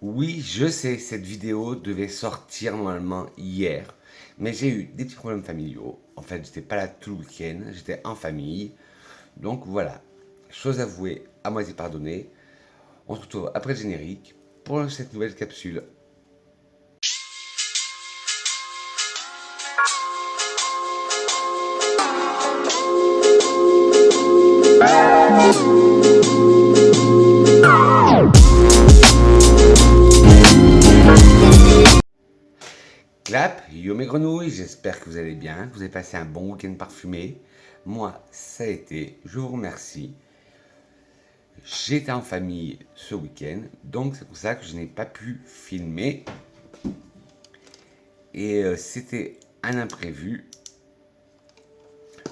Oui, je sais, cette vidéo devait sortir normalement hier, mais j'ai eu des petits problèmes familiaux. En fait, j'étais pas là tout le week-end, j'étais en famille. Donc voilà, chose avouée, à moitié pardonnée. On se retrouve après le générique pour cette nouvelle capsule. Clap, yo mes grenouilles, j'espère que vous allez bien, que vous avez passé un bon week-end parfumé. Moi, ça a été, je vous remercie. J'étais en famille ce week-end, donc c'est pour ça que je n'ai pas pu filmer. Et c'était un imprévu,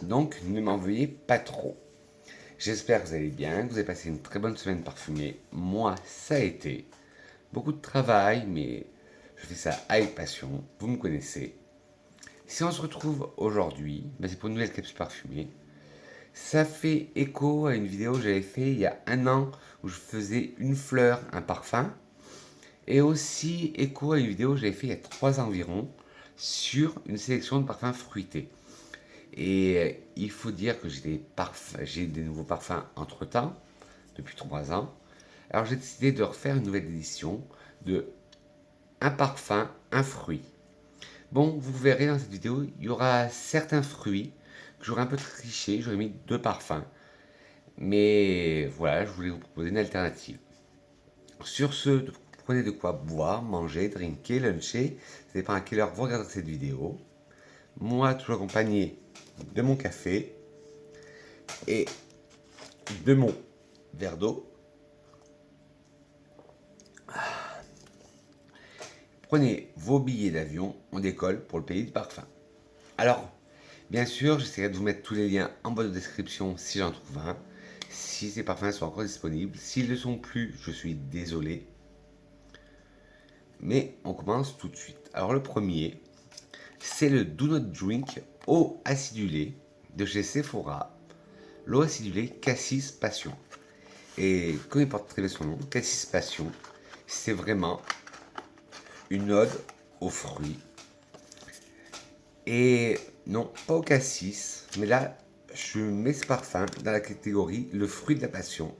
donc ne m'en veuillez pas trop. J'espère que vous allez bien, que vous avez passé une très bonne semaine parfumée. Moi, ça a été beaucoup de travail, mais je fais ça avec passion, vous me connaissez. Si on se retrouve aujourd'hui, c'est pour une nouvelle capsule parfumée. Ça fait écho à une vidéo que j'avais fait il y a un an où je faisais une fleur, un parfum. Et aussi écho à une vidéo que j'avais fait il y a 3 ans environ sur une sélection de parfums fruités. Et il faut dire que j'ai des nouveaux parfums entre temps, depuis 3 ans. Alors j'ai décidé de refaire une nouvelle édition de un parfum, un fruit. Bon, vous verrez dans cette vidéo, il y aura certains fruits que j'aurais un peu triché, j'aurais mis 2 parfums. Mais voilà, je voulais vous proposer une alternative. Sur ce, prenez de quoi boire, manger, drinker, luncher. Ça dépend à quelle heure vous regardez cette vidéo. Moi, toujours accompagné de mon café et de mon verre d'eau. Prenez vos billets d'avion, on décolle pour le pays du parfum. Alors, bien sûr, j'essaierai de vous mettre tous les liens en bas de description si j'en trouve un. Si ces parfums sont encore disponibles. S'ils ne le sont plus, je suis désolé. Mais on commence tout de suite. Alors le premier, c'est le Do Not Drink eau acidulée de chez Sephora. L'eau acidulée Cassis Passion. Et comme il porte très bien son nom, Cassis Passion, c'est vraiment une ode aux fruits. Et non, pas au cassis, mais là, je mets ce parfum dans la catégorie le fruit de la passion.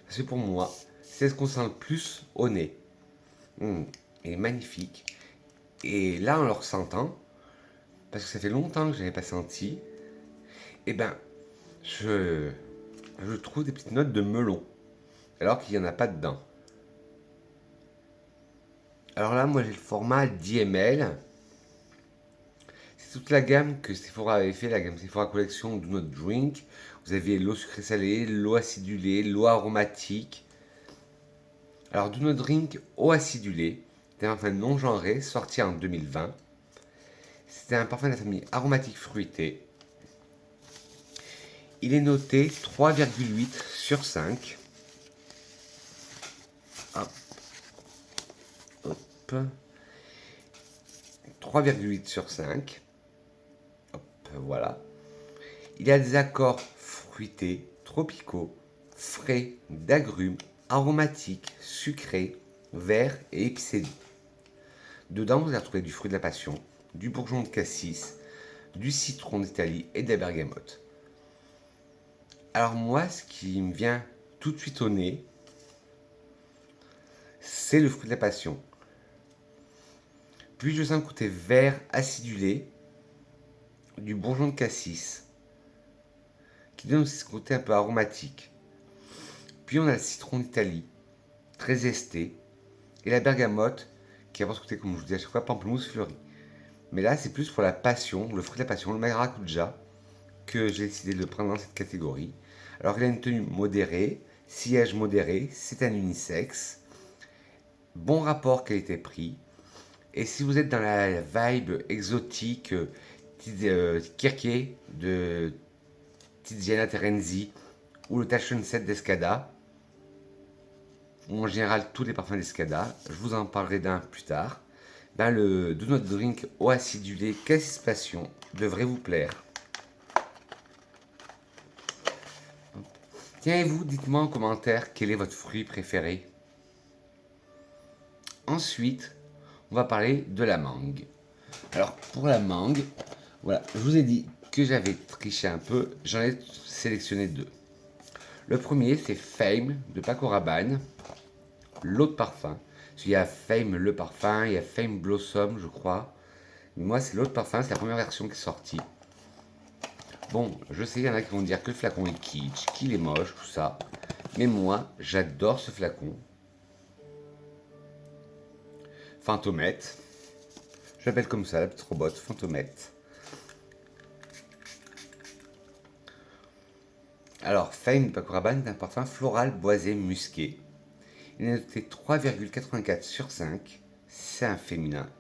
Parce que pour moi, c'est ce qu'on sent le plus au nez. Il est magnifique. Et là, en le ressentant, parce que ça fait longtemps que je n'avais pas senti, et ben, je, je trouve des petites notes de melon, alors qu'il n'y en a pas dedans. Alors là, moi j'ai le format 10 ml. C'est toute la gamme que Sephora avait fait, la gamme Sephora Collection Do Not Drink. Vous avez l'eau sucrée salée, l'eau acidulée, l'eau aromatique. Alors Do Not Drink eau acidulée, c'est un parfum non genré sorti en 2020. C'était un parfum de la famille aromatique fruitée. Il est noté 3,8 sur 5. Hop. Hop. 3,8 sur 5. Hop, voilà. Il y a des accords fruités, tropicaux, frais, d'agrumes, aromatiques, sucrés, verts et épicés. Dedans, vous allez retrouver du fruit de la passion, du bourgeon de cassis, du citron d'Italie et de la bergamote. Alors moi, ce qui me vient tout de suite au nez, c'est le fruit de la passion. Puis je sens le côté vert acidulé du bourgeon de cassis, qui donne aussi ce côté un peu aromatique. Puis on a le citron d'Italie, très esté, et la bergamote, qui a ce côté, comme je vous dis à chaque fois, pamplemousse fleuri. Mais là, c'est plus pour la passion, le fruit de la passion, le maracuja, que j'ai décidé de le prendre dans cette catégorie. Alors il a une tenue modérée, sillage modéré, c'est un unisexe, bon rapport qualité-prix. Et si vous êtes dans la vibe exotique, Kirke de Tiziana Terenzi, ou le Passion Set d'Escada, ou en général tous les parfums d'Escada, je vous en parlerai d'un plus tard, ben le Do Not Drink eau acidulée Cassis Passion devrait vous plaire. Tiens, et vous, dites-moi en commentaire quel est votre fruit préféré. Ensuite, on va parler de la mangue. Alors, pour la mangue, voilà, je vous ai dit que j'avais triché un peu, j'en ai sélectionné deux. Le premier, c'est Fame de Paco Rabanne, l'eau de parfum. Il y a Fame le parfum, il y a Fame Blossom, je crois. Mais moi, c'est l'eau de parfum, c'est la première version qui est sortie. Bon, je sais, il y en a qui vont dire que le flacon est kitsch, qu'il est moche, tout ça. Mais moi, j'adore ce flacon. Fantomette. Je l'appelle comme ça, la petite robot, Fantomette. Alors, Fame de Paco Rabanne est un parfum floral boisé musqué. Il est noté 3,84 sur 5. C'est un féminin.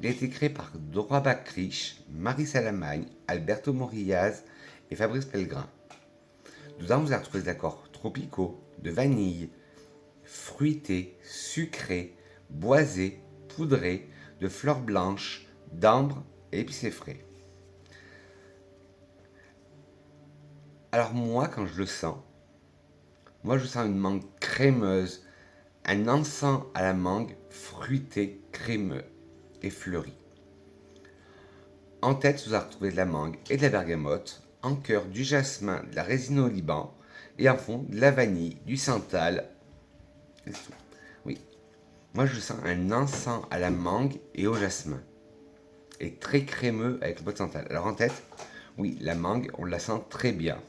Il a été créé par Dora Bacrich, Marie Salamagne, Alberto Morillaz et Fabrice Pellegrin. Dedans, vous allez retrouver des accords tropicaux, de vanille, fruités, sucrés, boisés, poudrés, de fleurs blanches, d'ambre et épicés frais. Alors moi, quand je le sens, je sens une mangue crémeuse, un encens à la mangue fruité, crémeux et fleuri. En tête, vous allez retrouver de la mangue et de la bergamote, en cœur du jasmin, de la résine au Liban, et en fond de la vanille, du santal. Oui, moi je sens un encens à la mangue et au jasmin, et très crémeux avec le bois de santal. Alors en tête, oui, la mangue, on la sent très bien.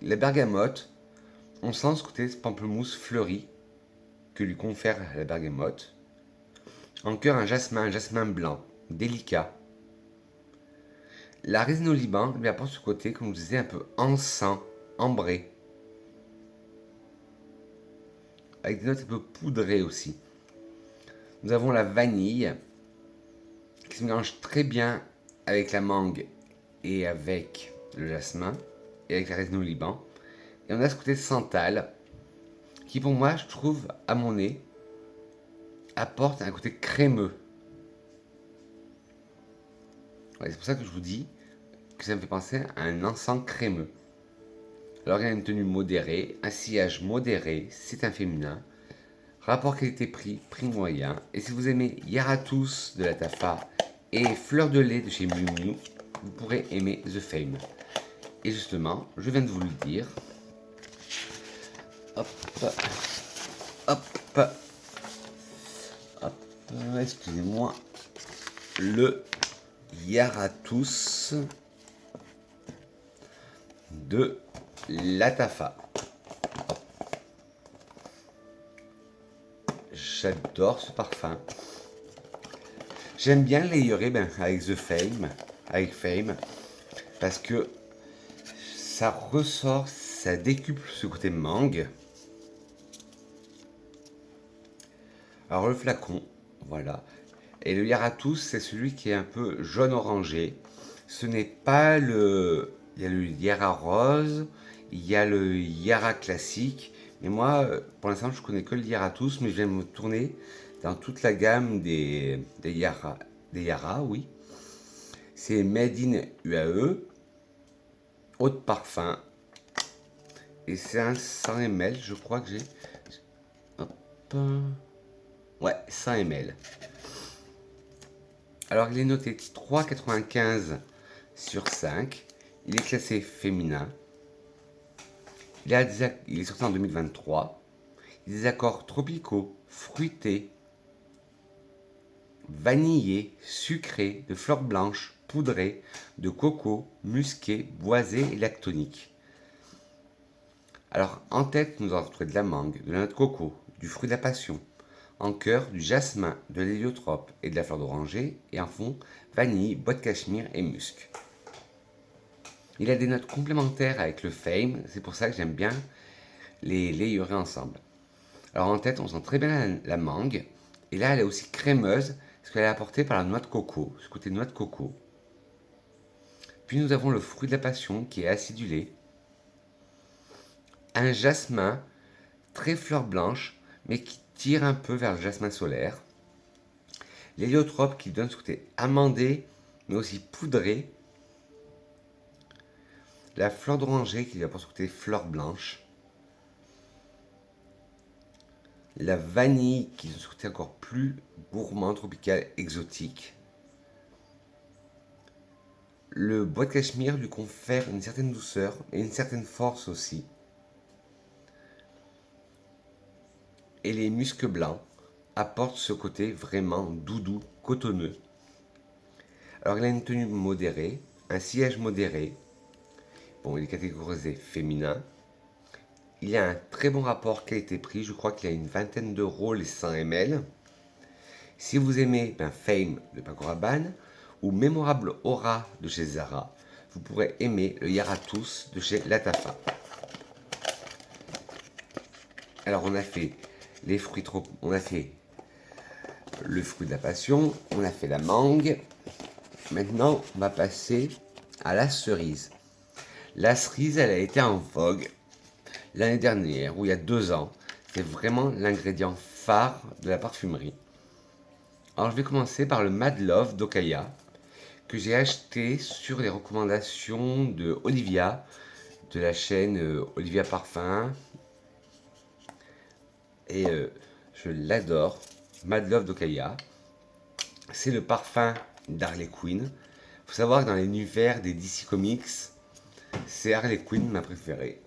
La bergamote, on sent ce côté pamplemousse fleuri que lui confère la bergamote. En cœur, un jasmin blanc, délicat. La résine au Liban lui apporte ce côté, comme je vous disais, un peu encens, ambré. Avec des notes un peu poudrées aussi. Nous avons la vanille, qui se mélange très bien avec la mangue et avec le jasmin, et avec la résine au Liban. Et on a ce côté santal, qui pour moi, je trouve, à mon nez, apporte un côté crémeux. Ouais, c'est pour ça que je vous dis que ça me fait penser à un encens crémeux. Alors il y a une tenue modérée, un sillage modéré, c'est un féminin. Rapport qualité-prix, prix moyen. Et si vous aimez Yaratus de la Tafa et Fleur de lait de chez Miu Miu, vous pourrez aimer The Fame. Et justement, je viens de vous le dire. Hop, hop, hop, excusez-moi. Le Yaratus de la Tafa. J'adore ce parfum. J'aime bien l'ayerer avec The Fame, parce que ça ressort, ça décuple ce côté mangue. Alors le flacon, voilà. Et le Yaratus, c'est celui qui est un peu jaune-orangé. Ce n'est pas le... Il y a le Yara rose, il y a le Yara classique. Mais moi, pour l'instant, je connais que le Yaratus, mais je vais me tourner dans toute la gamme des Yara, oui. C'est Made in UAE, eau de parfum. Et c'est un 100 ml, je crois que j'ai. Hop. Ouais, 100 ml. Alors, il est noté 3,95 sur 5. Il est classé féminin. Il est sorti en 2023. Il a des accords tropicaux, fruités, vanillés, sucrés, de fleurs blanches, poudrées, de coco, musqué, boisé et lactonique. Alors, en tête, nous allons retrouver de la mangue, de la noix de coco, du fruit de la passion. En cœur, du jasmin, de l'héliotrope et de la fleur d'oranger. Et en fond, vanille, bois de cachemire et musc. Il a des notes complémentaires avec le Fame, c'est pour ça que j'aime bien les layerer ensemble. Alors en tête, on sent très bien la mangue, et là elle est aussi crémeuse, parce qu'elle est apportée par la noix de coco, ce côté noix de coco. Puis nous avons le fruit de la passion qui est acidulé, un jasmin très fleur blanche, mais qui tire un peu vers le jasmin solaire, l'héliotrope qui donne ce côté amandé, mais aussi poudré, la fleur d'oranger qui lui apporte ce côté fleur blanche, La vanille qui est un côté encore plus gourmand, tropical, exotique. Le bois de cachemire lui confère une certaine douceur et une certaine force aussi. Et les muscs blancs apportent ce côté vraiment doudou, cotonneux. Alors il a une tenue modérée, un sillage modéré. Bon, il est catégorisé féminin. Il a un très bon rapport qualité-prix. Je crois qu'il a une vingtaine d'euros les 100 ml. Si vous aimez Fame de Paco Rabanne ou Mémorable Aura de chez Zara, vous pourrez aimer le Yaratus de chez Latafa. Alors on a fait les fruits on a fait le fruit de la passion, on a fait la mangue. Maintenant, on va passer à la cerise. La cerise, elle a été en vogue l'année dernière, ou il y a 2 ans. C'est vraiment l'ingrédient phare de la parfumerie. Alors, je vais commencer par le Mad Love d'Okaya, que j'ai acheté sur les recommandations de Olivia, de la chaîne Olivia Parfum. Et je l'adore. Mad Love d'Okaya. C'est le parfum d'Harley Quinn. Il faut savoir que dans l'univers des DC Comics, c'est Harley Quinn ma préférée.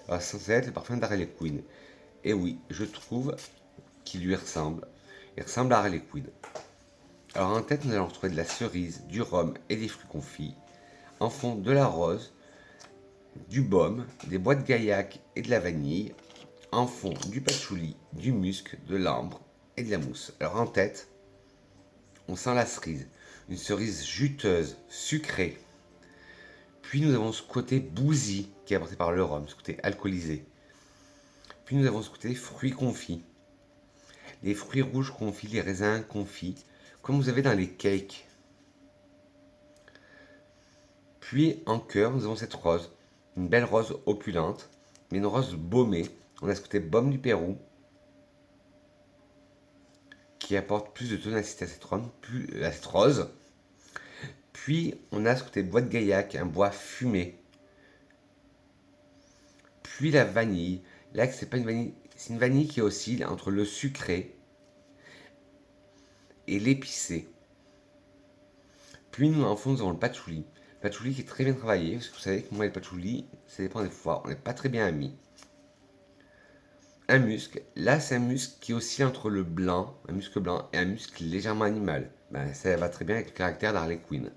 Alors, censé être le parfum d'Harley Quinn. Et oui, je trouve qu'il lui ressemble. Il ressemble à Harley Quinn. Alors en tête, nous allons retrouver de la cerise, du rhum et des fruits confits. En fond, de la rose, du baume, des bois de gaillac et de la vanille. En fond, du patchouli, du musc, de l'ambre et de la mousse. Alors en tête, on sent la cerise. Une cerise juteuse, sucrée. Puis nous avons ce côté bousy qui est apporté par le rhum, ce côté alcoolisé. Puis nous avons ce côté fruits confits. Les fruits rouges confits, les raisins confits, comme vous avez dans les cakes. Puis en cœur, nous avons cette rose, une belle rose opulente, mais une rose baumée. On a ce côté baume du Pérou qui apporte plus de tonacité à cette rose. Puis on a ce côté bois de gaillac, un bois fumé. Puis la vanille. Là, c'est pas une vanille, c'est une vanille qui oscille entre le sucré et l'épicé. Puis nous, en fond, nous avons le patchouli. Le patchouli qui est très bien travaillé, parce que vous savez que moi, le patchouli, ça dépend des fois, on n'est pas très bien amis. Un musc. Là, c'est un musc qui oscille entre le blanc, un musc blanc, et un musc légèrement animal. Ça va très bien avec le caractère d'Harley Quinn.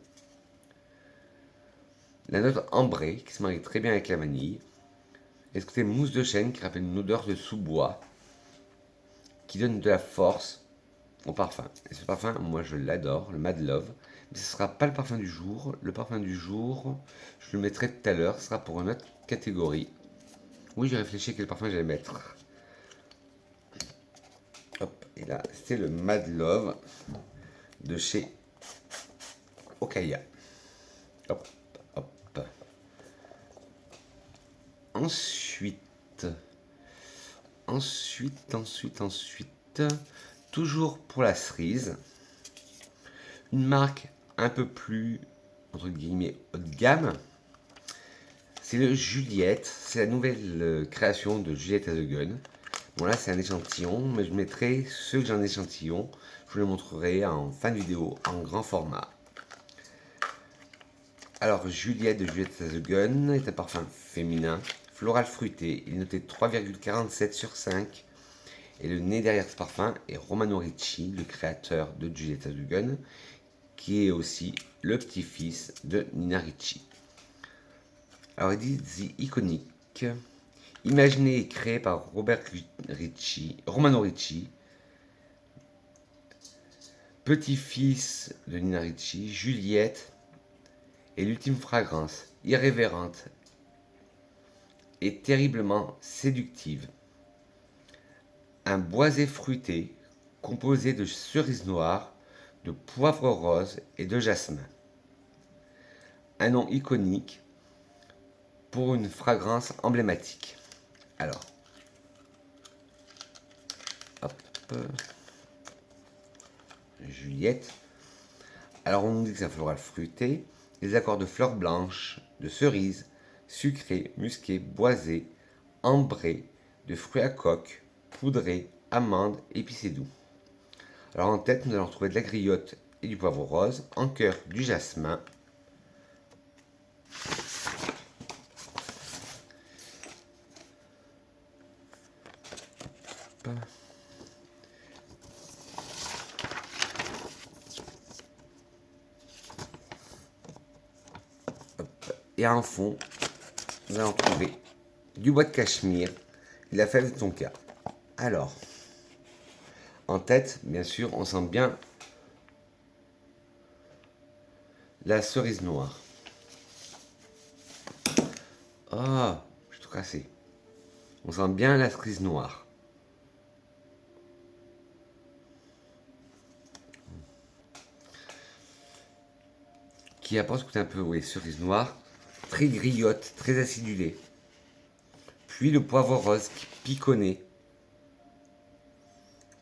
La note ambrée, qui se marie très bien avec la vanille. Et ce côté mousse de chêne, qui rappelle une odeur de sous-bois, qui donne de la force au parfum. Et ce parfum, moi, je l'adore, le Mad Love. Mais ce ne sera pas le parfum du jour. Le parfum du jour, je le mettrai tout à l'heure, ce sera pour une autre catégorie. Oui, j'ai réfléchi à quel parfum j'allais mettre. Hop, et là, c'est le Mad Love de chez Okaya. Hop, hop. Ensuite, toujours pour la cerise, une marque un peu plus, entre guillemets, haut de gamme. C'est le Juliette, c'est la nouvelle création de Juliette as a Gun. Bon là c'est un échantillon, mais je mettrai ceux que j'ai en échantillon, je vous les montrerai en fin de vidéo en grand format. Alors Juliette de Juliette as a Gun est un parfum féminin, floral fruité, il est noté 3,47 sur 5. Et le nez derrière ce parfum est Romano Ricci, le créateur de Juliette as a Gun, qui est aussi le petit-fils de Nina Ricci. Alors il dit The Iconic, imaginé et créé par Romano Ricci, petit-fils de Nina Ricci, Juliette est l'ultime fragrance, irrévérente et terriblement séductive. Un boisé fruité composé de cerises noires, de poivre rose et de jasmin. Un nom iconique pour une fragrance emblématique. Alors, hop, Juliette. Alors on nous dit que c'est un floral fruité, des accords de fleurs blanches, de cerises, sucrées, musquées, boisées, ambrées, de fruits à coque, poudrés, amandes, épicés doux. Alors en tête, nous allons retrouver de la griotte et du poivre rose. En cœur, du jasmin. Et en fond, nous allons trouver du bois de cachemire et de la fève de tonka. Alors, en tête, bien sûr, on sent bien la cerise noire. Oh, j'ai tout cassé. On sent bien la cerise noire. Qui apporte ce côté un peu, oui, cerise noire, très griotte, très acidulée. Puis le poivre rose qui piconnait.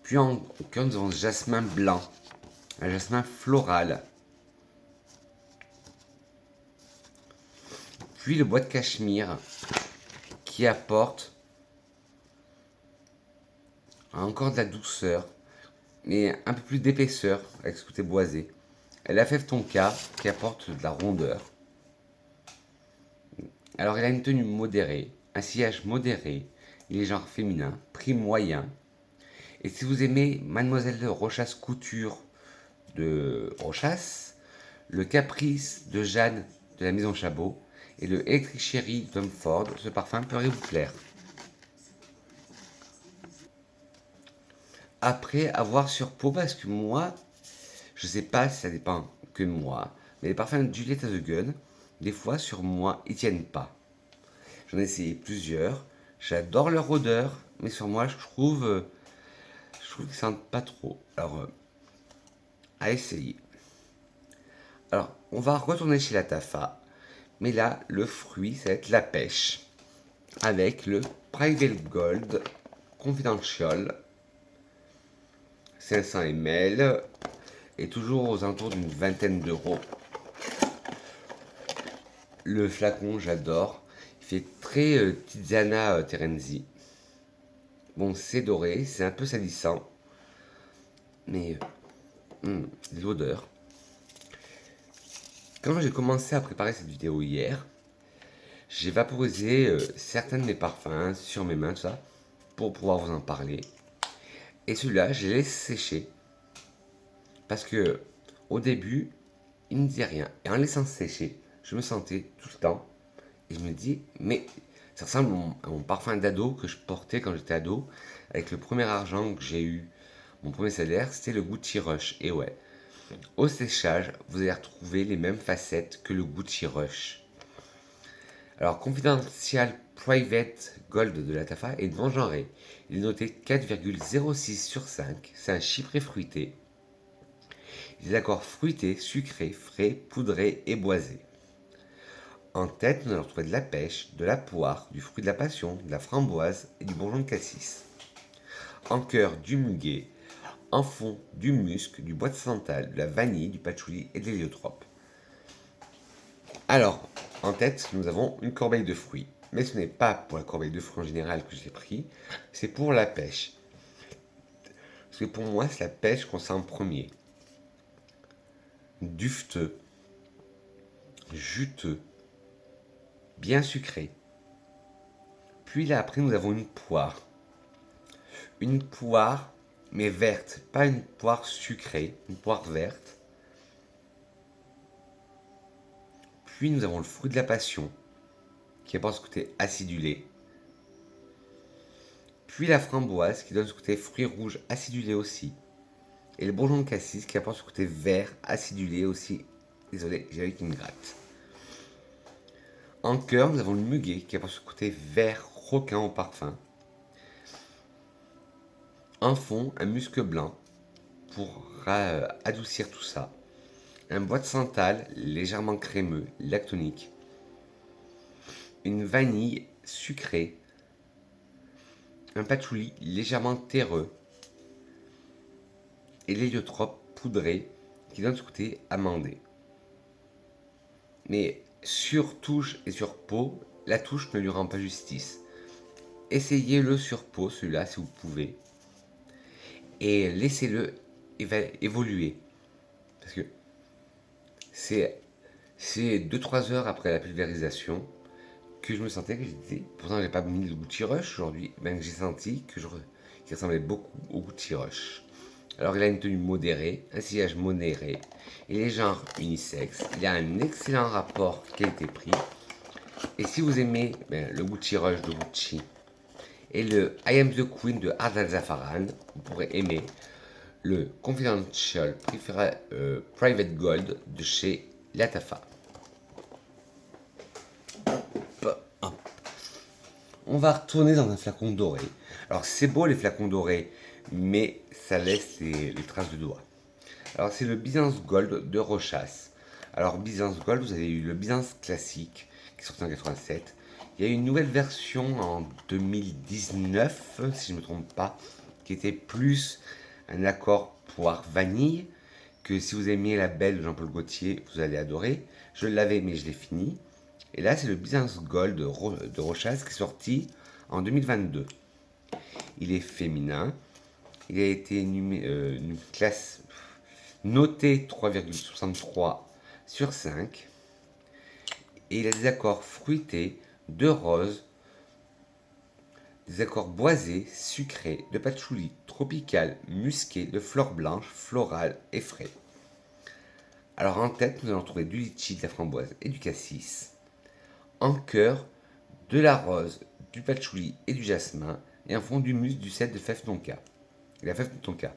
Puis au cœur, nous avons ce jasmin blanc, un jasmin floral. Puis le bois de cachemire qui apporte encore de la douceur, mais un peu plus d'épaisseur avec ce côté boisé. Et la fève tonka qui apporte de la rondeur. Alors il a une tenue modérée, un sillage modéré, il est genre féminin, prix moyen. Et si vous aimez Mademoiselle de Rochas Couture de Rochas, le Caprice de Jeanne de la Maison Chabot et le Electric Cherry de Tom Ford, ce parfum pourrait vous plaire. Après, avoir sur peau, parce que moi, je sais pas si ça dépend que de moi, mais les parfums de Juliette The Gun, des fois sur moi, ils tiennent pas. J'en ai essayé plusieurs, j'adore leur odeur, mais sur moi, je trouve qu'ils sentent pas trop. Alors, à essayer. Alors, on va retourner chez la Tafa, mais là, le fruit, ça va être la pêche, avec le Private Gold Confidential 500 ml et toujours aux alentours d'une vingtaine d'euros. Le flacon, j'adore. Il fait très Tiziana Terenzi. Bon, c'est doré, c'est un peu salissant, mais l'odeur. Quand j'ai commencé à préparer cette vidéo hier, j'ai vaporisé certains de mes parfums sur mes mains, tout ça, pour pouvoir vous en parler. Et celui-là, je l'ai laissé sécher. Parce que au début, il ne me disait rien. Et en laissant sécher, je me sentais tout le temps. Et je me dis, mais ça ressemble à mon parfum d'ado que je portais quand j'étais ado. Avec le premier argent que j'ai eu, mon premier salaire, c'était le Gucci Rush. Et ouais, au séchage, vous allez retrouver les mêmes facettes que le Gucci Rush. Alors, Confidential Private Gold de la Tafa est non genré. Il est noté 4,06 sur 5. C'est un chypré fruité. Des accords fruités, sucrés, frais, poudrés et boisés. En tête, nous allons retrouver de la pêche, de la poire, du fruit de la passion, de la framboise et du bourgeon de cassis. En cœur, du muguet. En fond, du musc, du bois de santal, de la vanille, du patchouli et de l'héliotrope. Alors, en tête, nous avons une corbeille de fruits. Mais ce n'est pas pour la corbeille de fruits en général que j'ai pris, c'est pour la pêche. Parce que pour moi, c'est la pêche qu'on sent en premier. Dufteux, juteux, bien sucré. Puis là, après, nous avons une poire. Une poire, mais verte, pas une poire sucrée, une poire verte. Puis nous avons le fruit de la passion, qui apporte ce côté acidulé. Puis la framboise, qui donne ce côté fruit rouge acidulé aussi. Et le bourgeon de cassis, qui apporte ce côté vert acidulé aussi. Désolé, j'ai avec une gratte. En cœur, nous avons le muguet, qui apporte ce côté vert croquant au parfum. En fond, un musc blanc, pour adoucir tout ça. Un bois de santal légèrement crémeux, lactonique. Une vanille sucrée. Un patchouli légèrement terreux. Et l'héliotrope poudré qui donne ce côté amandé. Mais sur touche et sur peau, la touche ne lui rend pas justice. essayez-le sur peau, celui-là, si vous pouvez. Et laissez-le évoluer. Parce que c'est 2-3 heures après la pulvérisation que je me sentais que j'étais. Pourtant, j'ai pas mis le Gucci Rush aujourd'hui, ben que j'ai senti qu'il ressemblait beaucoup au Gucci Rush. Alors, il a une tenue modérée, un sillage modéré, il est genre unisexe, il a un excellent rapport qualité-prix. Et si vous aimez le Gucci Rush de Gucci et le I Am the Queen de Ard Al Zafaran, vous pourrez aimer le Confidential Private Gold de chez Latafa. On va retourner dans un flacon doré. Alors c'est beau les flacons dorés, mais ça laisse les traces de doigts. Alors c'est le Byzance Gold de Rochas. Alors Byzance Gold, vous avez eu le Byzance classique qui est sorti en 87. Il y a eu une nouvelle version en 2019, si je ne me trompe pas, qui était plus un accord poire vanille, que si vous aimiez la belle de Jean-Paul Gaultier, vous allez adorer. Je l'avais, mais je l'ai fini. Et là, c'est le Byzance Gold de Rochas qui est sorti en 2022. Il est féminin. Il a été une classe notée 3,63 sur 5. Et il a des accords fruités, de rose, des accords boisés, sucrés, de patchouli, tropical, musqué, de fleurs blanches, florales et frais. Alors en tête, nous allons trouver du litchi, de la framboise et du cassis. En cœur, de la rose, du patchouli et du jasmin. Et en fond, du musc, du cèdre, de fève tonka. Et la fève tonka.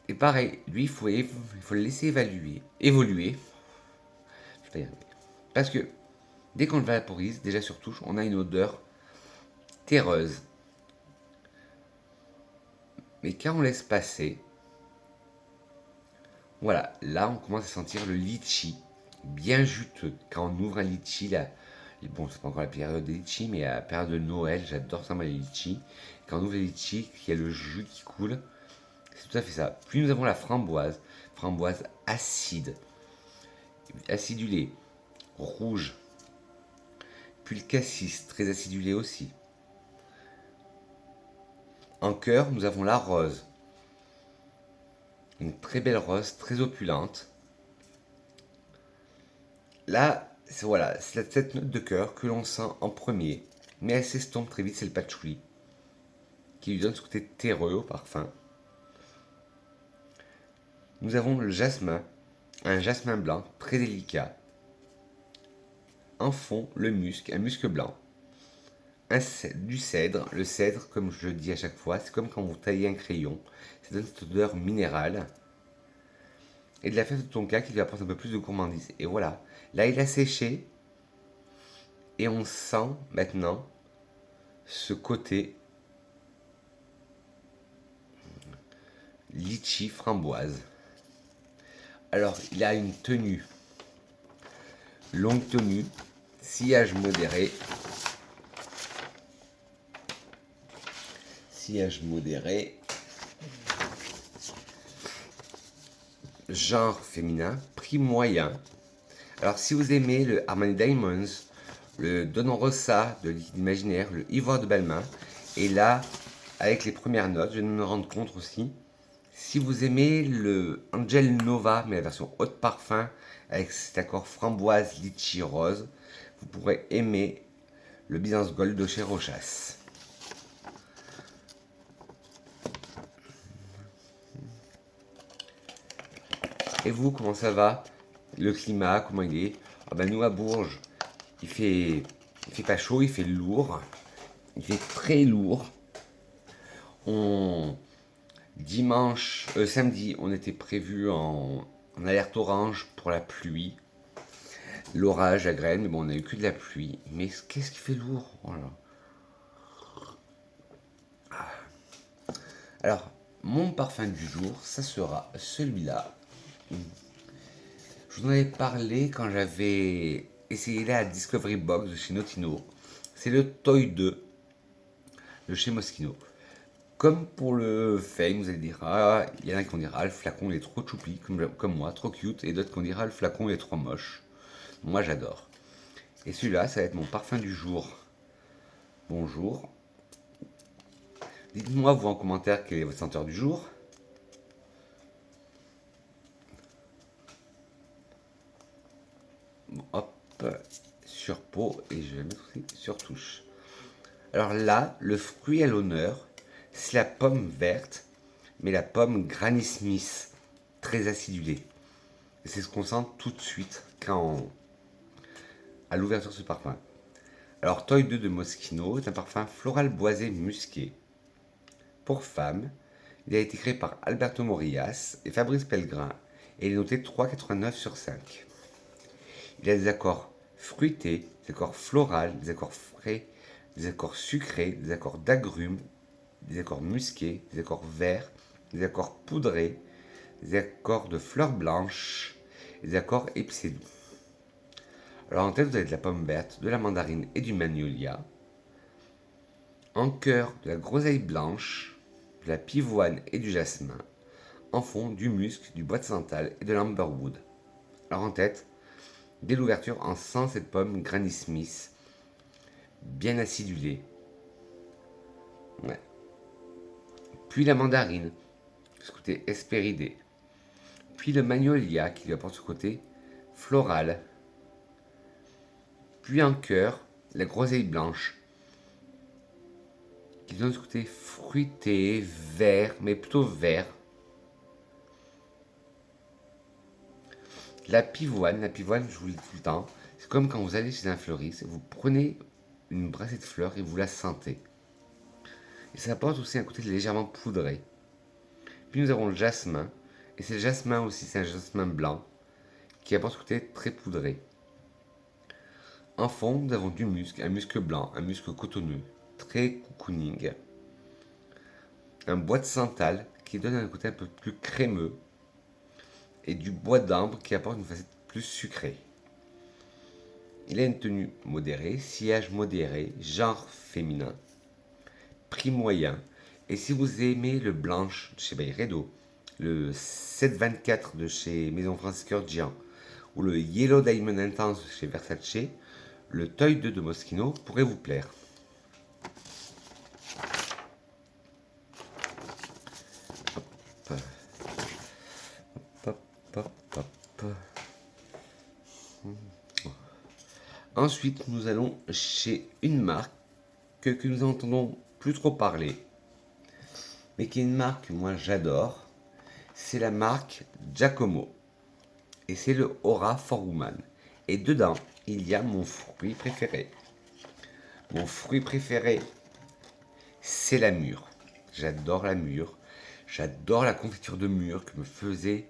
Et pareil, lui, il faut le laisser évoluer. Je vais pas y arriver. Parce que dès qu'on le vaporise, déjà sur touche, on a une odeur terreuse. Mais quand on laisse passer, voilà, là on commence à sentir le litchi, bien juteux. Quand on ouvre un litchi, là, bon, c'est pas encore la période des litchis, mais à la période de Noël, j'adore ça, moi, les litchis. Quand on ouvre les litchis, qu'il y a le jus qui coule, c'est tout à fait ça. Puis nous avons la framboise, framboise acide, acidulée, rouge. Puis le cassis, très acidulé aussi. En cœur, nous avons la rose. Une très belle rose, très opulente. Là, voilà, c'est cette note de cœur que l'on sent en premier. Mais elle s'estompe très vite, c'est le patchouli. Qui lui donne ce côté terreux au parfum. Nous avons le jasmin, un jasmin blanc très délicat. En fond, le musc, un musc blanc. Du cèdre, le cèdre, comme je le dis à chaque fois, c'est comme quand vous taillez un crayon. Ça donne cette odeur minérale. Et de la fève de tonka qui lui apporte un peu plus de gourmandise. Et voilà, là il a séché. Et on sent maintenant ce côté litchi framboise. Alors, il a une tenue, longue tenue, sillage modéré. Sillage modéré. Genre féminin, prix moyen. Alors, si vous aimez le Armani Diamonds, le Don Rosa de l'Imaginaire, le Ivoire de Balmain, et là, avec les premières notes, je viens de me rendre compte aussi. Si vous aimez le Angel Nova, mais la version haut de parfum, avec cet accord framboise, litchi, rose, vous pourrez aimer le Byzance Gold de chez Rochas. Et vous, comment ça va? Le climat, comment il est? Ah ben nous à Bourges, il fait pas chaud, il fait lourd. Il fait très lourd. Samedi, on était prévu en alerte orange pour la pluie. L'orage, la grêle, mais bon, on a eu que de la pluie. Mais qu'est-ce qui fait lourd? Voilà. Alors, mon parfum du jour, ça sera celui-là. Je vous en avais parlé quand j'avais essayé la Discovery Box de chez Notino. C'est le Toy 2 de chez Moschino. Comme pour le Fame, vous allez dire, ah, il y en a qui vont dire, ah, le flacon il est trop choupi, comme moi, trop cute, et d'autres qui vont dire, ah, le flacon il est trop moche. Moi j'adore. Et celui-là, ça va être mon parfum du jour. Bonjour. Dites-moi vous en commentaire quelle est votre senteur du jour. Bon, hop, sur peau et je vais mettre aussi sur touche. Alors là, le fruit à l'honneur, c'est la pomme verte, mais la pomme Granny Smith, très acidulée. Et c'est ce qu'on sent tout de suite à l'ouverture de ce parfum. Alors Toy 2 de Moschino est un parfum floral boisé musqué. Pour femme, il a été créé par Alberto Morillas et Fabrice Pellegrin et il est noté 3,89 sur 5. Il a des accords fruités, des accords floraux, des accords frais, des accords sucrés, des accords d'agrumes, des accords musqués, des accords verts, des accords poudrés, des accords de fleurs blanches et des accords épicés doux. Alors en tête, vous avez de la pomme verte, de la mandarine et du magnolia. En cœur, de la groseille blanche, de la pivoine et du jasmin. En fond, du musc, du bois de santal et de l'amberwood. Alors en tête, dès l'ouverture, on sent cette pomme Granny Smith, bien acidulée. Ouais. Puis la mandarine, ce côté hespéridé. Puis le magnolia qui lui apporte ce côté floral. Puis en cœur, la groseille blanche qui donne ce côté fruité, vert, mais plutôt vert. La pivoine, je vous le dis tout le temps, c'est comme quand vous allez chez un fleuriste, vous prenez une brassée de fleurs et vous la sentez. Et ça apporte aussi un côté légèrement poudré. Puis nous avons le jasmin, et c'est le jasmin aussi, c'est un jasmin blanc, qui apporte ce côté très poudré. En fond, nous avons du musc, un musc blanc, un musc cotonneux, très cocooning. Un bois de santal qui donne un côté un peu plus crémeux. Et du bois d'ambre qui apporte une facette plus sucrée. Il a une tenue modérée, sillage modéré, genre féminin, prix moyen. Et si vous aimez le blanche de chez Byredo, le 724 de chez Maison Francis Kurkdjian ou le Yellow Diamond Intense chez Versace, le Toy 2 de Moschino pourrait vous plaire. Hop, hop, hop, hop. Ensuite, nous allons chez une marque que nous n'entendons plus trop parler, mais qui est une marque que moi j'adore. C'est la marque Giacomo. Et c'est le Aura for Woman. Et dedans, il y a mon fruit préféré. Mon fruit préféré, c'est la mûre. J'adore la mûre. J'adore la confiture de mûre que me faisait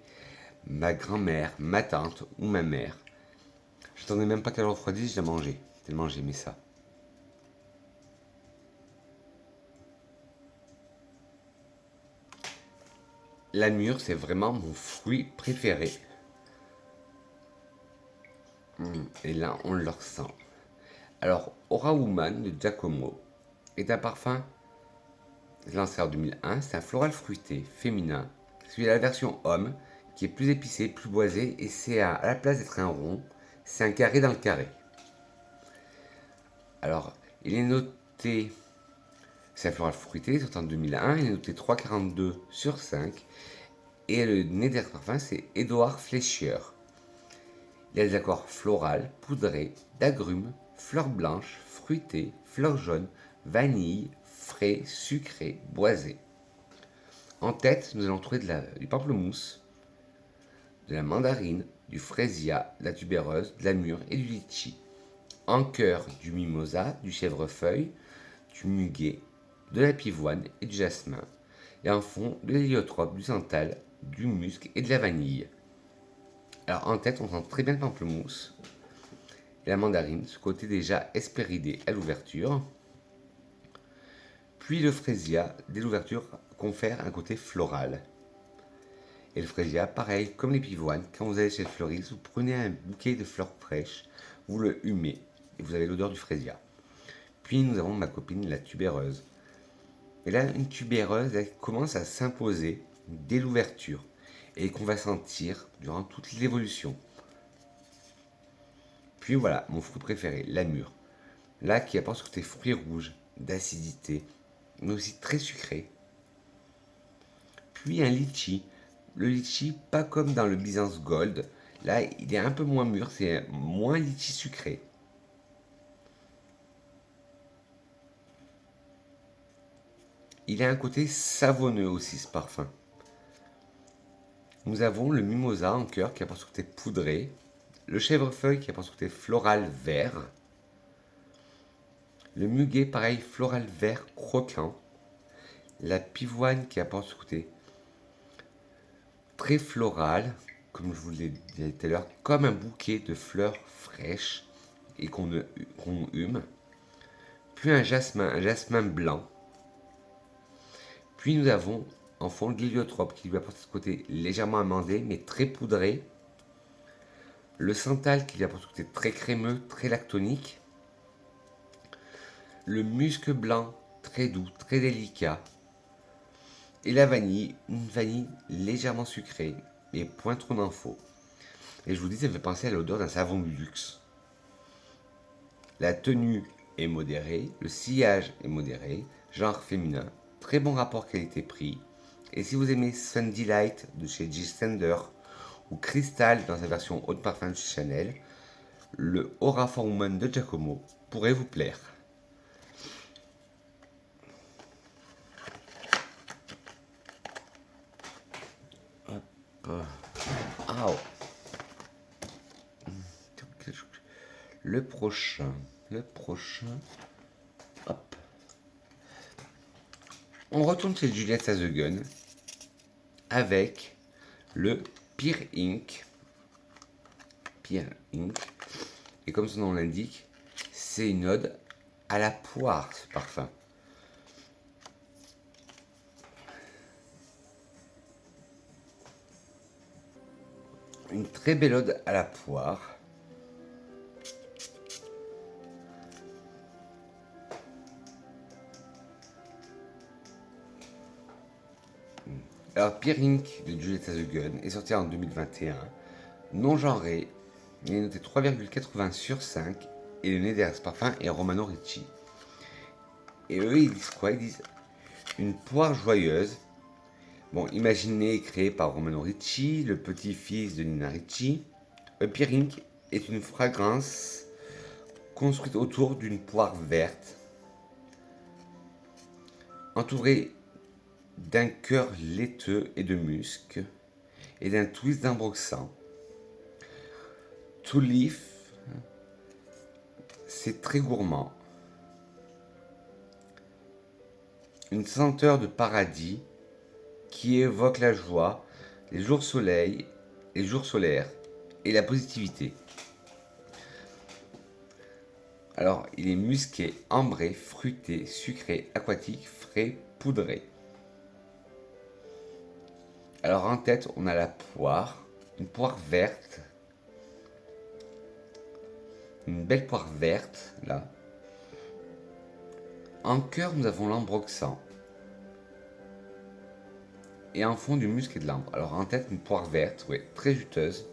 ma grand-mère, ma tante ou ma mère. Je n'attendais même pas qu'elle refroidisse, je la mangeais. Tellement j'aimais ça. La mûre, c'est vraiment mon fruit préféré. Et là, on le ressent. Alors, Aura Woman de Giacomo est un parfum lancé en 2001. C'est un floral fruité féminin. Celui de la version homme qui est plus épicé, plus boisé. Et c'est à la place d'être un rond, c'est un carré dans le carré. Alors, il est noté. C'est un floral fruité, sorti en 2001. Il est noté 3,42 sur 5. Et le nez des parfums, c'est Édouard Fleischer. Il y a des accords floraux, poudrés, d'agrumes, fleurs blanches, fruitées, fleurs jaunes, vanille, frais, sucré, boisé. En tête, nous allons trouver du pamplemousse, de la mandarine, du fraisia, de la tubéreuse, de la mûre et du litchi. En cœur, du mimosa, du chèvrefeuille, du muguet, de la pivoine et du jasmin. Et en fond, de l'héliotrope, du santal, du musc et de la vanille. Alors en tête, on sent très bien le pamplemousse et la mandarine, ce côté déjà hespéridé à l'ouverture. Puis le fraisia, dès l'ouverture, confère un côté floral. Et le fraisia, pareil, comme les pivoines, quand vous allez chez le fleuriste, vous prenez un bouquet de fleurs fraîches, vous le humez et vous avez l'odeur du fraisia. Puis nous avons ma copine, la tubéreuse. Et là, une tubéreuse, elle commence à s'imposer dès l'ouverture et qu'on va sentir durant toute l'évolution. Puis voilà, mon fruit préféré, la mûre. Là, qui apporte ce côté fruits rouges, d'acidité, mais aussi très sucré. Puis un litchi. Le litchi, pas comme dans le Byzance Gold. Là, il est un peu moins mûr, c'est moins litchi sucré. Il a un côté savonneux aussi, ce parfum. Nous avons le mimosa en cœur qui apporte ce côté poudré. Le chèvrefeuille qui apporte ce côté floral vert. Le muguet, pareil, floral vert croquant. La pivoine qui apporte ce côté très floral, comme je vous l'ai dit tout à l'heure, comme un bouquet de fleurs fraîches et qu'on hume. Puis un jasmin blanc. Puis nous avons en fond l'héliotrope qui lui apporte ce côté légèrement amandé mais très poudré. Le santal qui lui apporte ce côté très crémeux, très lactonique. Le musc blanc très doux, très délicat. Et la vanille, une vanille légèrement sucrée et point trop d'infos. Et je vous dis, ça me fait penser à l'odeur d'un savon de luxe. La tenue est modérée, le sillage est modéré, genre féminin, très bon rapport qualité-prix. Et si vous aimez Sunday Light de chez J. Sander ou Crystal dans sa version haut de parfum de chez Chanel, le Aura for Woman de Giacomo pourrait vous plaire. Hop. Ah, le prochain. Hop. On retourne chez Juliette Sazegun avec le Pear Ink. Pear Ink. Et comme son nom l'indique, c'est une ode à la poire, ce parfum. Une très belle ode à la poire. Alors, Pear Ink de Juliette Sazegun est sorti en 2021, non genré, il est noté 3,80 sur 5 et le nez derrière ce parfum est Romano Ricci. Et eux, ils disent quoi? Ils disent une poire joyeuse. Bon, imaginez, créé par Romano Ricci, le petit-fils de Nina Ricci. Pear Ink est une fragrance construite autour d'une poire verte, entourée d'un cœur laiteux et de musc, et d'un twist d'ambroxan. To Leaf, c'est très gourmand. Une senteur de paradis qui évoque la joie, les jours solaires et la positivité. Alors, il est musqué, ambré, fruité, sucré, aquatique, frais, poudré. Alors en tête, on a la poire, une poire verte. Une belle poire verte, là. En cœur, nous avons l'ambroxan. Et en fond, du musc et de l'ambre. Alors en tête, une poire verte, ouais, très juteuse.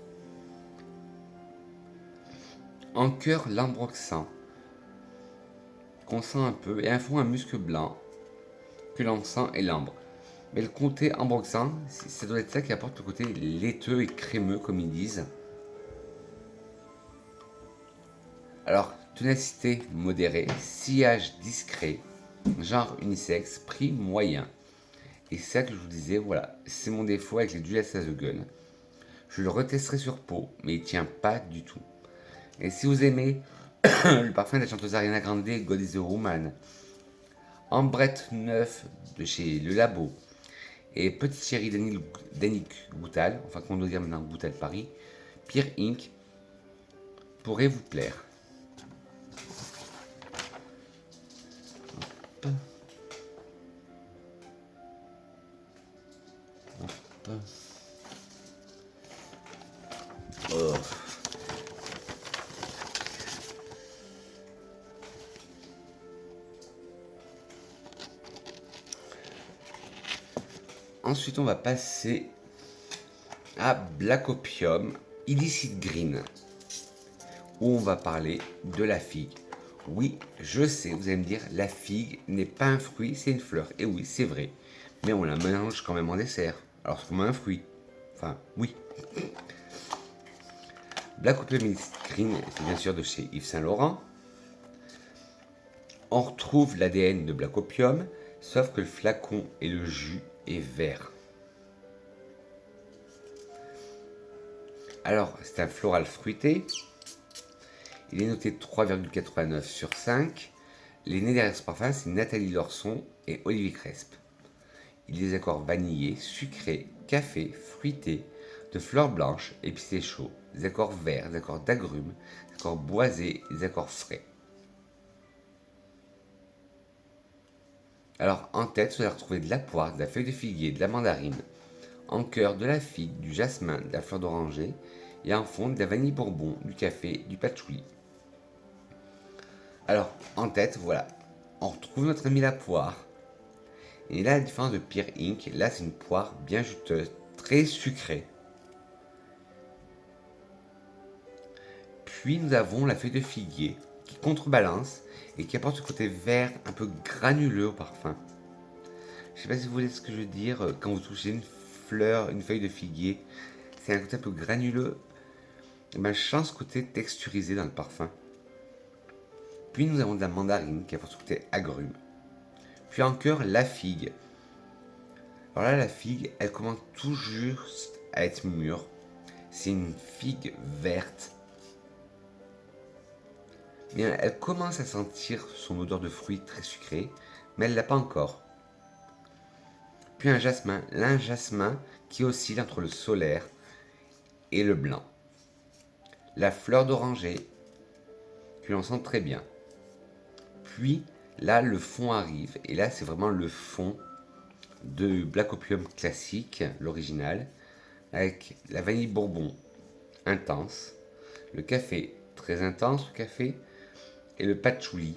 En cœur, l'ambroxan, qu'on sent un peu. Et en fond, un musc blanc, que l'on sent et l'ambre. Mais le côté ambroxan, ça doit être ça qui apporte le côté laiteux et crémeux, comme ils disent. Alors, ténacité modérée, sillage discret, genre unisexe, prix moyen. Et c'est ça que je vous disais, voilà, c'est mon défaut avec les Juliette Sazegun. Je le retesterai sur peau, mais il tient pas du tout. Et si vous aimez le parfum de la chanteuse Ariana Grande, God is a Woman, Ambrette 9 de chez Le Labo, et Petite Chérie d'Annick Goutal, enfin qu'on doit dire maintenant Goutal Paris, Pear Ink, pourrait vous plaire. Hop. Hop. Oh. Ensuite, on va passer à Black Opium Illicit Green. où on va parler de la figue. Oui, je sais, vous allez me dire, la figue n'est pas un fruit, c'est une fleur. Et oui, c'est vrai. Mais on la mange quand même en dessert. Alors c'est comme un fruit. Enfin, oui. Black Opium Illicit Green, c'est bien sûr de chez Yves Saint Laurent. On retrouve l'ADN de Black Opium, sauf que le flacon et le jus est vert. Alors, c'est un floral fruité. Il est noté 3,89 sur 5. Les nés derrière ce parfum, c'est Nathalie Lorson et Olivier Cresp. Il y a des accords vanillés, sucrés, café, fruités, de fleurs blanches, épicés chauds, des accords verts, des accords d'agrumes, des accords boisés, des accords frais. Alors, en tête, vous allez retrouver de la poire, de la feuille de figuier, de la mandarine. En cœur, de la figue, du jasmin, de la fleur d'oranger. Et en fond, de la vanille bourbon, du café, du patchouli. Alors, en tête, voilà. On retrouve notre ami la poire. Et là, la différence de Pear Inc., là, c'est une poire bien juteuse, très sucrée. Puis, nous avons la feuille de figuier, qui contrebalance et qui apporte ce côté vert, un peu granuleux au parfum. Je sais pas si vous voyez ce que je veux dire, quand vous touchez une fleur, une feuille de figuier, c'est un côté un peu granuleux. Et ben, je sens ce côté texturisé dans le parfum. Puis nous avons de la mandarine qui apporte ce côté agrume. Puis en cœur, la figue. Alors là, la figue, elle commence tout juste à être mûre. C'est une figue verte. Bien, elle commence à sentir son odeur de fruits très sucrée, mais elle l'a pas encore. Puis un jasmin, là un jasmin qui oscille entre le solaire et le blanc. La fleur d'oranger, que l'on sent très bien. Puis là, le fond arrive, et là, c'est vraiment le fond de Black Opium classique, l'original, avec la vanille bourbon intense, le café très intense, le café, et le patchouli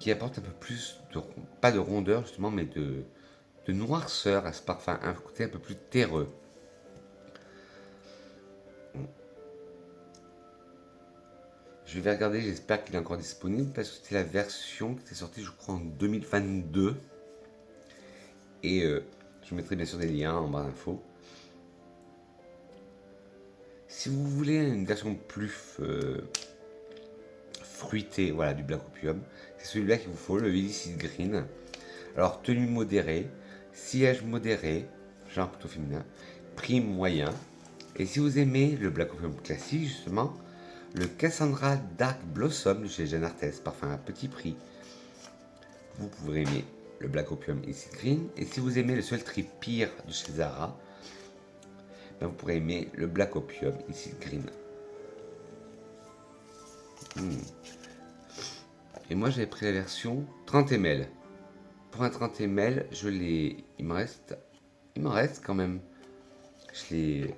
qui apporte un peu plus de, pas de rondeur justement, mais de noirceur à ce parfum, un côté un peu plus terreux. Je vais regarder, j'espère qu'il est encore disponible parce que c'était la version qui était sortie, je crois, en 2022. Et je mettrai bien sûr des liens en barre d'infos. Si vous voulez une version plus fruitée, voilà, du Black Opium, c'est celui-là qu'il vous faut, le Illicit Green. Alors, tenue modérée, sillage modéré, genre plutôt féminin, prix moyen. Et si vous aimez le Black Opium classique, justement, le Cassandra Dark Blossom de chez Jeanne Arthès, parfum à petit prix. Vous pourrez aimer le Black Opium Illicit Green. Et si vous aimez le Sultry Pear de chez Zara, ben vous pourrez aimer le Black Opium Illicit Green. Et moi j'avais pris la version 30 ml. Pour un 30 ml, il m'en reste quand même. Je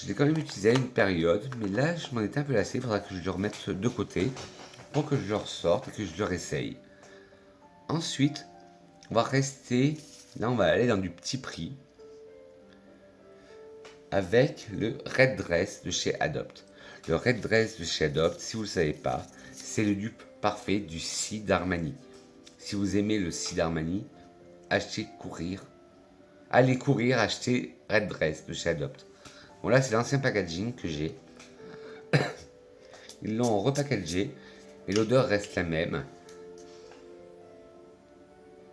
l'ai quand même utilisé à une période, mais là je m'en étais un peu lassé. Il faudra que je le remette de côté pour que je le ressorte et que je le réessaye. Ensuite, on va rester, là on va aller dans du petit prix avec le Red Dress de chez Adopt. Le Red Dress de chez Adopt, si vous ne le savez pas, c'est le dupe parfait du Si d'Armani. Si vous aimez le Si d'Armani, allez courir acheter Red Dress de chez Adopt. Bon là c'est l'ancien packaging que j'ai. Ils l'ont repackagé, mais l'odeur reste la même.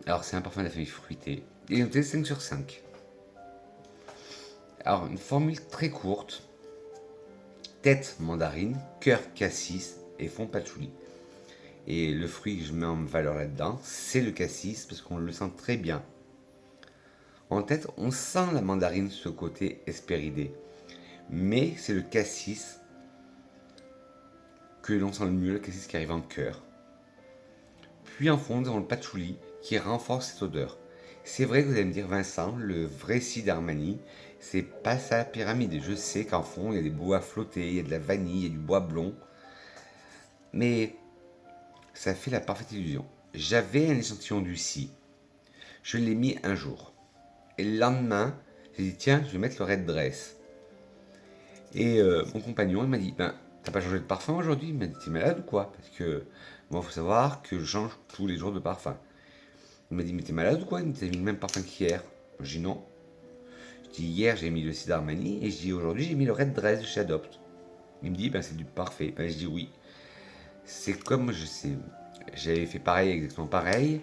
Alors c'est un parfum de la famille fruitée. Il est noté 5 sur 5. Alors une formule très courte. Tête mandarine, cœur cassis et fond patchouli. Et le fruit que je mets en valeur là-dedans, c'est le cassis parce qu'on le sent très bien. En tête, on sent la mandarine, ce côté hespéridé. Mais c'est le cassis que l'on sent le mieux, le cassis qui arrive en cœur. Puis en fond, nous avons le patchouli qui renforce cette odeur. C'est vrai que vous allez me dire, Vincent, le vrai cidre d'Armani, c'est pas ça la pyramide. Je sais qu'en fond, il y a des bois flottés, il y a de la vanille, il y a du bois blond. Mais ça fait la parfaite illusion. J'avais un échantillon du Si. Je l'ai mis un jour. Et le lendemain, j'ai dit, tiens, je vais mettre le Red Dress. Et mon compagnon, il m'a dit, ben, t'as pas changé de parfum aujourd'hui? Il m'a dit, t'es malade ou quoi? Parce que moi, faut savoir que je change tous les jours de parfum. Il m'a dit, mais t'es malade ou quoi? T'as mis le même parfum qu'hier. Je dis non. Je dis, hier, j'ai mis le Sid Armani et je dis, aujourd'hui, j'ai mis le Red Dress de chez Adopt. Il me dit, ben c'est du parfait. Ben, je dis oui. C'est comme, je sais, j'avais fait pareil, exactement pareil,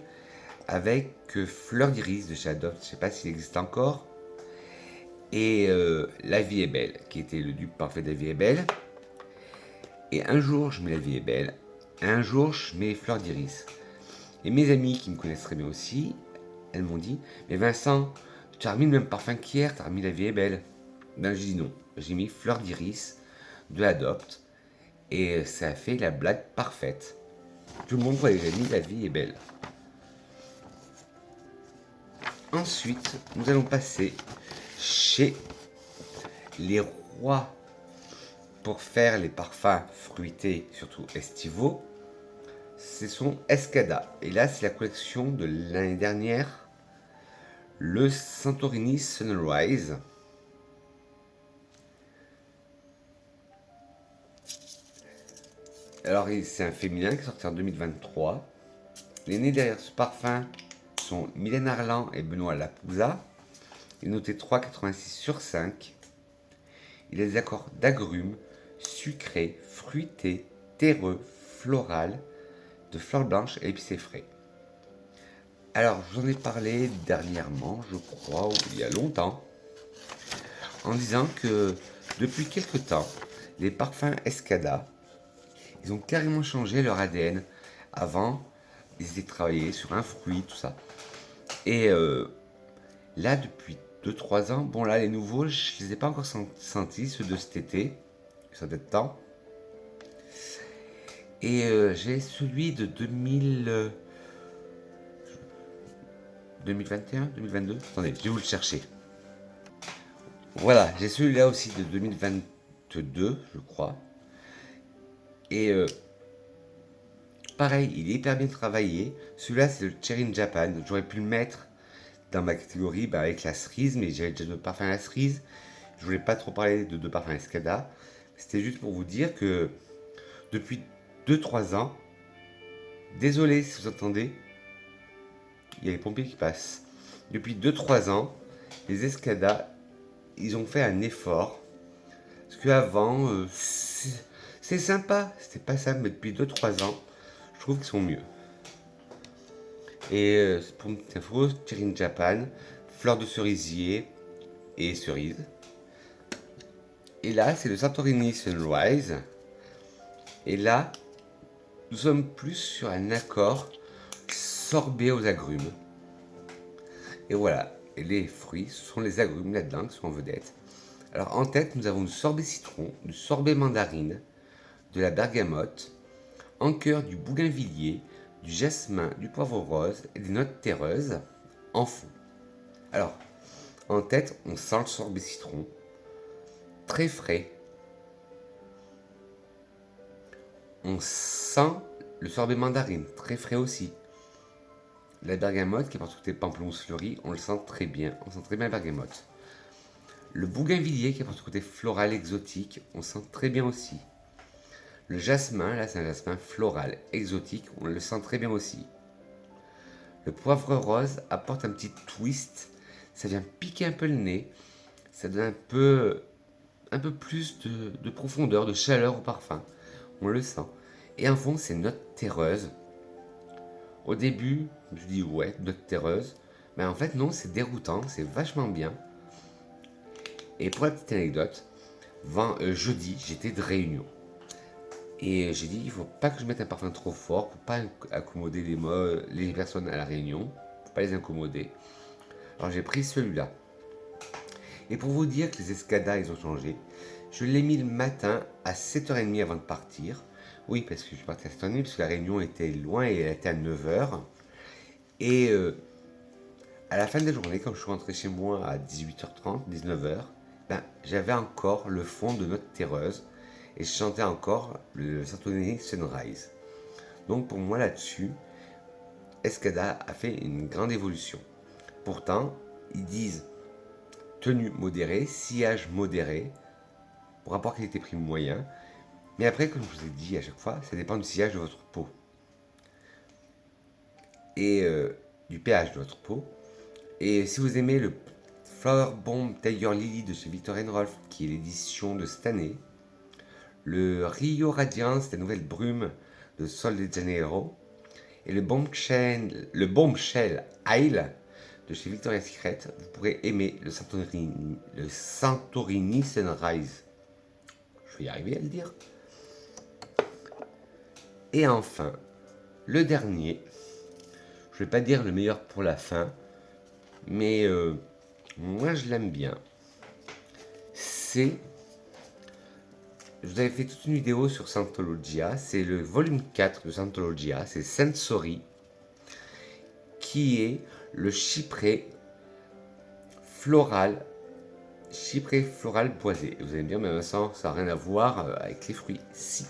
avec Fleur d'Iris de chez Adopt. Je sais pas s'il existe encore. Et La vie est belle, qui était le dupe parfait de La vie est belle. Et un jour, je mets La vie est belle. Un jour, je mets Fleur d'Iris. Et mes amis qui me connaissent très bien aussi, elles m'ont dit, mais Vincent, tu as remis le même parfum qu'hier, tu as remis La vie est belle. Ben, je dis non. J'ai mis Fleur d'Iris de Adopt. Et ça a fait la blague parfaite. Tout le monde voit les amis, La vie est belle. Ensuite, nous allons passer chez les rois pour faire les parfums fruités, surtout estivaux. Ce sont Escada. Et là, c'est la collection de l'année dernière, le Santorini Sunrise. Alors, c'est un féminin qui est sorti en 2023. Les nés derrière ce parfum sont Mylène Arlan et Benoît Lapouza. Il est noté 3,86 sur 5. Il a des accords d'agrumes, sucré, fruité, terreux, floral, de fleurs blanches et épicé frais. Alors, je vous en ai parlé dernièrement, je crois, ou il y a longtemps, en disant que depuis quelque temps, les parfums Escada, ils ont carrément changé leur ADN. Avant, ils étaient travaillés sur un fruit, tout ça. Et là, depuis 2-3 ans, bon là, les nouveaux, je ne les ai pas encore sentis, ceux de cet été, ça doit être temps. Et j'ai celui de 2021, 2022. Attendez, je vais vous le chercher. Voilà, j'ai celui-là aussi de 2022, je crois. Et pareil, il est hyper bien travaillé. Celui-là, c'est le Cherry in Japan. J'aurais pu le mettre dans ma catégorie avec la cerise, mais j'avais déjà deux parfums à la cerise. Je voulais pas trop parler de deux parfums Escada. C'était juste pour vous dire que depuis 2-3 ans, désolé si vous entendez, il y a les pompiers qui passent. Depuis 2-3 ans, les Escada, ils ont fait un effort. Parce qu'avant, c'est sympa, c'était pas ça, mais depuis 2-3 ans, je trouve qu'ils sont mieux. Et pour une petite info, Cherry in Japan, fleur de cerisier et cerise. Et là, c'est le Santorini Sunrise. Et là, nous sommes plus sur un accord sorbet aux agrumes. Et voilà, et les fruits, ce sont les agrumes là-dedans qui sont en vedette. Alors en tête, nous avons du sorbet citron, du sorbet mandarine, de la bergamote, en cœur du bougainvillier, du jasmin, du poivre rose et des notes terreuses en fond. Alors, en tête, on sent le sorbet citron, très frais. On sent le sorbet mandarine, très frais aussi. La bergamote, qui est partout côté pamplemousse fleuri, on le sent très bien. On sent très bien la bergamote. Le bougainvillier, qui est partout côté floral exotique, on sent très bien aussi. Le jasmin, là c'est un jasmin floral exotique, on le sent très bien aussi. Le poivre rose apporte un petit twist, ça vient piquer un peu le nez, ça donne un peu plus de profondeur, de chaleur au parfum, on le sent. Et en fond, c'est note terreuse. Au début, je me suis dit ouais, note terreuse, mais en fait non, c'est déroutant, c'est vachement bien. Et pour la petite anecdote, jeudi, j'étais de réunion. Et j'ai dit, il ne faut pas que je mette un parfum trop fort pour pas accommoder les personnes à la réunion, pour pas les incommoder. Alors j'ai pris celui-là. Et pour vous dire que les escadas, ils ont changé, je l'ai mis le matin à 7h30 avant de partir. Oui, parce que je suis parti à 7h30 parce que la réunion était loin et elle était à 9h. Et à la fin de la journée, quand je suis rentré chez moi à 18h30, 19h, ben, j'avais encore le fond de Note terreuse et je chantais encore le Santorini Sunrise. Donc pour moi là-dessus, Escada a fait une grande évolution. Pourtant, ils disent tenue modérée, sillage modéré, rapport qualité-prix moyen, Mais après, comme je vous ai dit à chaque fois, ça dépend du sillage de votre peau et du pH de votre peau. Et si vous aimez le Flower Bomb Tiger Lily de chez Viktor & Rolf, qui est l'édition de cette année, le Rio Radiance, la nouvelle brume de Sol de Janeiro, et le Bombshell Isle de chez Victoria's Secret, vous pourrez aimer le Santorini Sunrise. Je vais y arriver à le dire. Et enfin, le dernier, je vais pas dire le meilleur pour la fin, mais moi je l'aime bien. C'est... Je vous avais fait toute une vidéo sur Scientologia, c'est le volume 4 de Scientologia, c'est Sensory, qui est le chypré floral boisé. Et vous allez me dire, mais Vincent, ça n'a rien à voir avec les fruits. Si.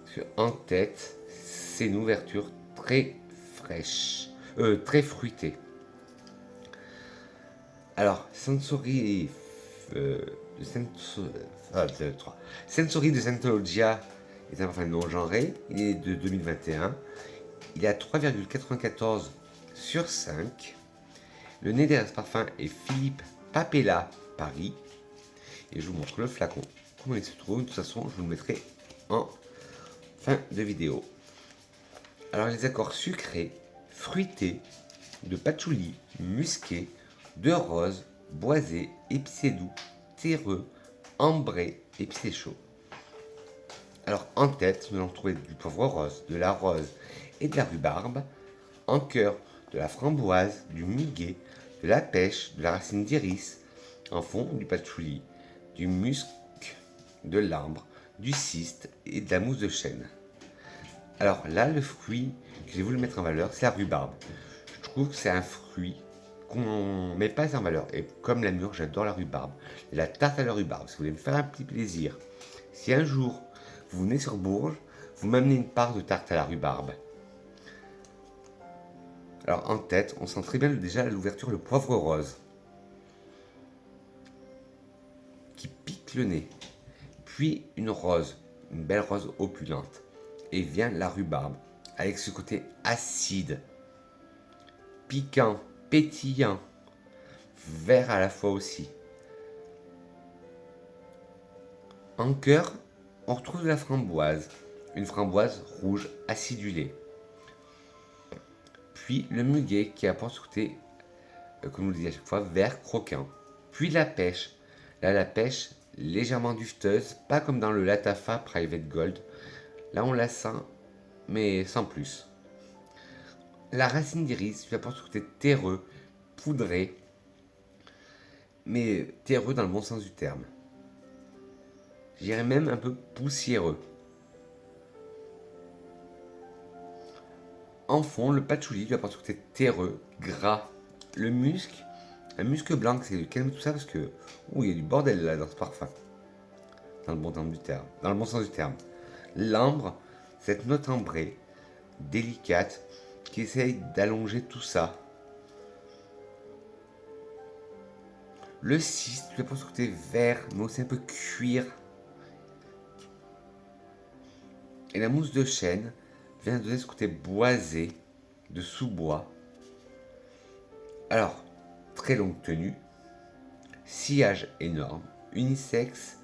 Parce que en tête, c'est une ouverture très fraîche, très fruitée. Alors, Sensory de Scientologia est un parfum non genré. Il est de 2021. Il est à 3,94 sur 5. Le nez derrière ce parfum est Philippe Papella Paris. Et je vous montre le flacon. Comment il se trouve. De toute façon, je vous le mettrai en fin de vidéo. Alors, les accords sucrés, fruités, de patchouli, musqué, de rose, boisé, épicé doux, terreux, ambré, épicé chaud. Alors, en tête, nous allons trouver du poivre rose, de la rose et de la rhubarbe. En cœur, de la framboise, du muguet, de la pêche, de la racine d'iris. En fond, du patchouli, du musc, de l'ambre, du cyste et de la mousse de chêne. Alors là, le fruit que j'ai voulu mettre en valeur, c'est la rhubarbe. Je trouve que c'est un fruit qu'on ne met pas en valeur. Et comme la mûre, j'adore la rhubarbe. La tarte à la rhubarbe, si vous voulez me faire un petit plaisir, si un jour vous venez sur Bourges, vous m'amenez une part de tarte à la rhubarbe. Alors en tête, on sent très bien déjà à l'ouverture le poivre rose qui pique le nez. Puis une rose, une belle rose opulente. Et vient la rhubarbe avec ce côté acide, piquant, pétillant, vert à la fois aussi. En cœur, on retrouve de la framboise, une framboise rouge acidulée. Puis le muguet qui apporte ce côté, comme je vous le dis à chaque fois, vert croquant. Puis la pêche. Là, la pêche légèrement dufteuse, pas comme dans le Latafa Private Gold. Là, on la sent, mais sans plus. La racine d'iris lui apporte ce côté terreux, poudré, mais terreux dans le bon sens du terme. Je dirais même un peu poussiéreux. En fond, le patchouli lui apporte ce côté terreux, gras. Le musc, un musc blanc, c'est calme tout ça parce que il y a du bordel là dans ce parfum. Dans le bon sens du terme. L'ambre, cette note ambrée, délicate, qui essaye d'allonger tout ça. Le cyste lui apporte ce côté vert, mais aussi un peu cuir. Et la mousse de chêne vient donner ce côté boisé de sous-bois. Alors, très longue tenue, sillage énorme, unisexe,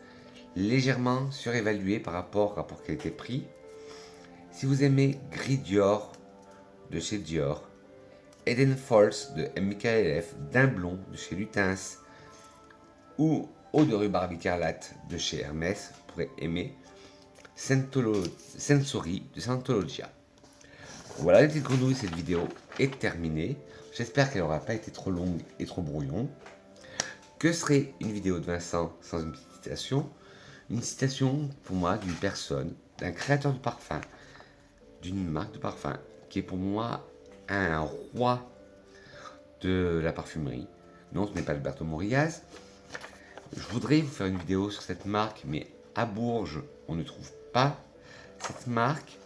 légèrement surévalué par rapport au rapport qualité-prix. Si vous aimez Gris Dior de chez Dior, Eden Falls de MKLF, Dimblon de chez Lutens ou Eau de rhubarbe écarlate de chez Hermès, vous pourrez aimer Sensory de Scientologia. Voilà les petites grenouilles, cette vidéo est terminée. J'espère qu'elle n'aura pas été trop longue et trop brouillon. Que serait une vidéo de Vincent sans une petite citation? Une citation pour moi d'une personne, d'un créateur de parfum, d'une marque de parfum, qui est pour moi un roi de la parfumerie. Non, ce n'est pas Alberto Morillas. Je voudrais vous faire une vidéo sur cette marque, mais à Bourges, on ne trouve pas cette marque.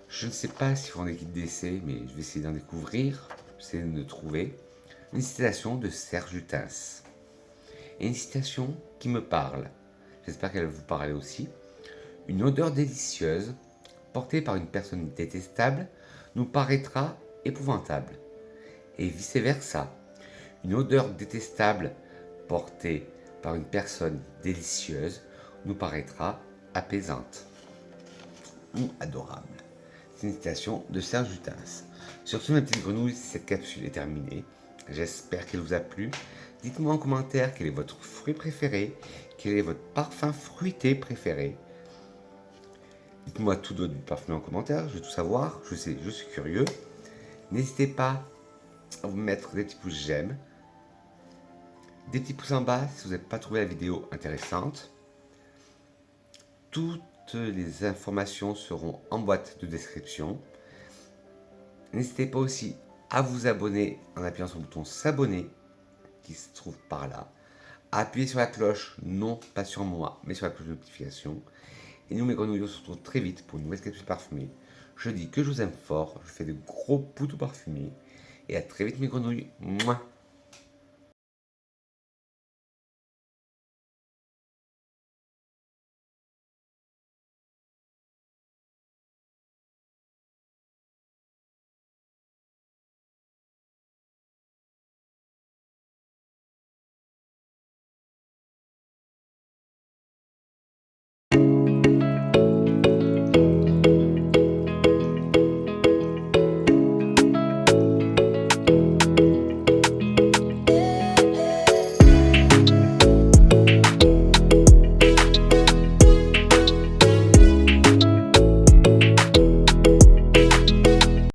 Je ne sais pas s'ils font des kits d'essai, mais je vais essayer d'en découvrir, essayer de trouver. Une citation de Serge Lutens. Et une citation qui me parle. j'espère qu'elle vous parler aussi. Une odeur délicieuse, portée par une personne détestable, nous paraîtra épouvantable. Et vice-versa. Une odeur détestable, portée par une personne délicieuse, nous paraîtra apaisante ou adorable. C'est une citation de Serge Lutens. Sur ce, ma petite grenouille, cette capsule est terminée. J'espère qu'elle vous a plu. Dites-moi en commentaire quel est votre fruit préféré, quel est votre parfum fruité préféré. Dites-moi tout d'autre du parfum en commentaire, je veux tout savoir, je suis curieux. N'hésitez pas à vous mettre des petits pouces j'aime, des petits pouces en bas si vous n'avez pas trouvé la vidéo intéressante. Toutes les informations seront en boîte de description. N'hésitez pas aussi à vous abonner en appuyant sur le bouton s'abonner qui se trouve par là. Appuyez sur la cloche, non pas sur moi, mais sur la cloche de notification. Et nous, mes grenouilles, on se retrouve très vite pour une nouvelle capsule parfumée. Je dis que je vous aime fort, je fais de gros poutous parfumés. Et à très vite, mes grenouilles. Mouah.